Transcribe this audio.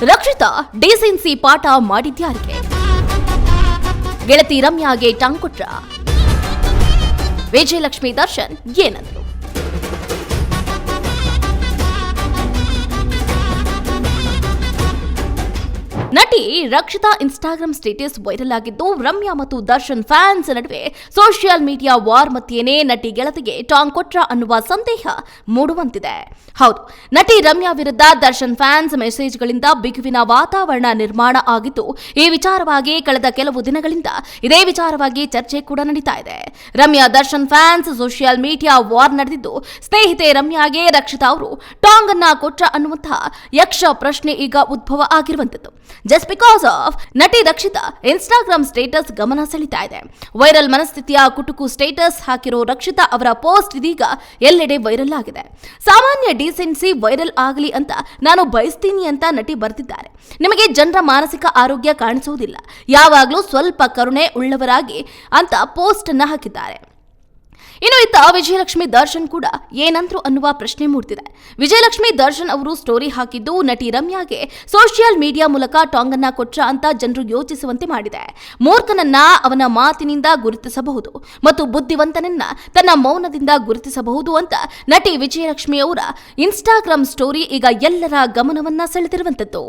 Rakshita decency ಪಾಠ ಮಾಡಿದ್ಯಾರಿಗೆ? ಗೆಳತಿ ರಮ್ಯಾಗೆ ಟಾಂಗ್ ಕೊಟ್ರ? ವಿಜಯಲಕ್ಷ್ಮಿ ದರ್ಶನ್ ಏನಂದ್ರು? ನಟಿ ರಕ್ಷಿತಾ ಇನ್ಸ್ಟಾಗ್ರಾಮ್ ಸ್ಟೇಟಸ್ ವೈರಲ್ ಆಗಿದ್ದು, ರಮ್ಯಾ ಮತ್ತು ದರ್ಶನ್ ಫ್ಯಾನ್ಸ್ ನಡುವೆ ಸೋಷಿಯಲ್ ಮೀಡಿಯಾ ವಾರ್ ಮಧ್ಯೆನೇ ನಟಿ ಗೆಳತಿಗೆ ಟಾಂಗ್ ಕೊಟ್ರ ಅನ್ನುವ ಸಂದೇಹ ಮೂಡುವಂತಿದೆ. ಹೌದು, ನಟಿ ರಮ್ಯಾ ವಿರುದ್ಧ ದರ್ಶನ್ ಫ್ಯಾನ್ಸ್ ಮೆಸೇಜ್ಗಳಿಂದ ಬಿಗುವಿನ ವಾತಾವರಣ ನಿರ್ಮಾಣ ಆಗಿದ್ದು, ಈ ವಿಚಾರವಾಗಿ ಕಳೆದ ಕೆಲವು ದಿನಗಳಿಂದ ಇದೇ ವಿಚಾರವಾಗಿ ಚರ್ಚೆ ಕೂಡ ನಡೀತಾ ಇದೆ. Ramya Darshan fans social media war ನಡೆದಿದ್ದು, ಸ್ನೇಹಿತೆ ರಮ್ಯಾಗೆ ರಕ್ಷಿತಾ ಅವರು ಟಾಂಗ್ ಅನ್ನ ಕೊಟ್ರ ಅನ್ನುವಂತಹ ಯಕ್ಷ ಪ್ರಶ್ನೆ ಈಗ ಉದ್ಭವ ಆಗಿರುವಂತದ್ದು. ಜಸ್ಟ್ ಬಿಕಾಸ್ ಆಫ್ ನಟಿ ರಕ್ಷಿತಾ ಇನ್ಸ್ಟಾಗ್ರಾಮ್ ಸ್ಟೇಟಸ್ ಗಮನ ಸೆಳೀತಾ ಇದೆ. ವೈರಲ್ ಮನಸ್ಥಿತಿಯ ಕುಟುಕು ಸ್ಟೇಟಸ್ ಹಾಕಿರೋ ರಕ್ಷಿತಾ ಅವರ ಪೋಸ್ಟ್ ಇದೀಗ ಎಲ್ಲೆಡೆ ವೈರಲ್ ಆಗಿದೆ. ಸಾಮಾನ್ಯ ಡಿಸೆನ್ಸಿ ವೈರಲ್ ಆಗಲಿ ಅಂತ ನಾನು ಬಯಸ್ತೀನಿ ಅಂತ ನಟಿ ಬರೆದಿದ್ದಾರೆ. ನಿಮಗೆ ಜನರ ಮಾನಸಿಕ ಆರೋಗ್ಯ ಕಾಣಿಸುವುದಿಲ್ಲ, ಯಾವಾಗಲೂ ಸ್ವಲ್ಪ ಕರುಣೆ ಉಳ್ಳವರಾಗಿ ಅಂತ ಪೋಸ್ಟ್ ಅನ್ನ ಹಾಕಿದ್ದಾರೆ. ಇನ್ನು ಇತ್ತ ವಿಜಯಲಕ್ಷ್ಮಿ ದರ್ಶನ್ ಕೂಡ ಏನಂದ್ರು ಅನ್ನುವ ಪ್ರಶ್ನೆ ಮೂಡ್ತಿದೆ. ವಿಜಯಲಕ್ಷ್ಮಿ ದರ್ಶನ್ ಅವರು ಸ್ಟೋರಿ ಹಾಕಿದ್ದು, ನಟಿ ರಮ್ಯಾಗೆ ಸೋಷಿಯಲ್ ಮೀಡಿಯಾ ಮೂಲಕ ಟಾಂಗ್ ಅನ್ನ ಕೊಟ್ರ ಅಂತ ಜನರು ಯೋಚಿಸುವಂತೆ ಮಾಡಿದೆ. ಮೂರ್ಖನನ್ನ ಅವನ ಮಾತಿನಿಂದ ಗುರುತಿಸಬಹುದು ಮತ್ತು ಬುದ್ಧಿವಂತನನ್ನ ತನ್ನ ಮೌನದಿಂದ ಗುರುತಿಸಬಹುದು ಅಂತ ನಟಿ ವಿಜಯಲಕ್ಷ್ಮಿ ಅವರ ಇನ್ಸ್ಟಾಗ್ರಾಮ್ ಸ್ಟೋರಿ ಈಗ ಎಲ್ಲರ ಗಮನವನ್ನ ಸೆಳೆದಿರುವಂತದ್ದು.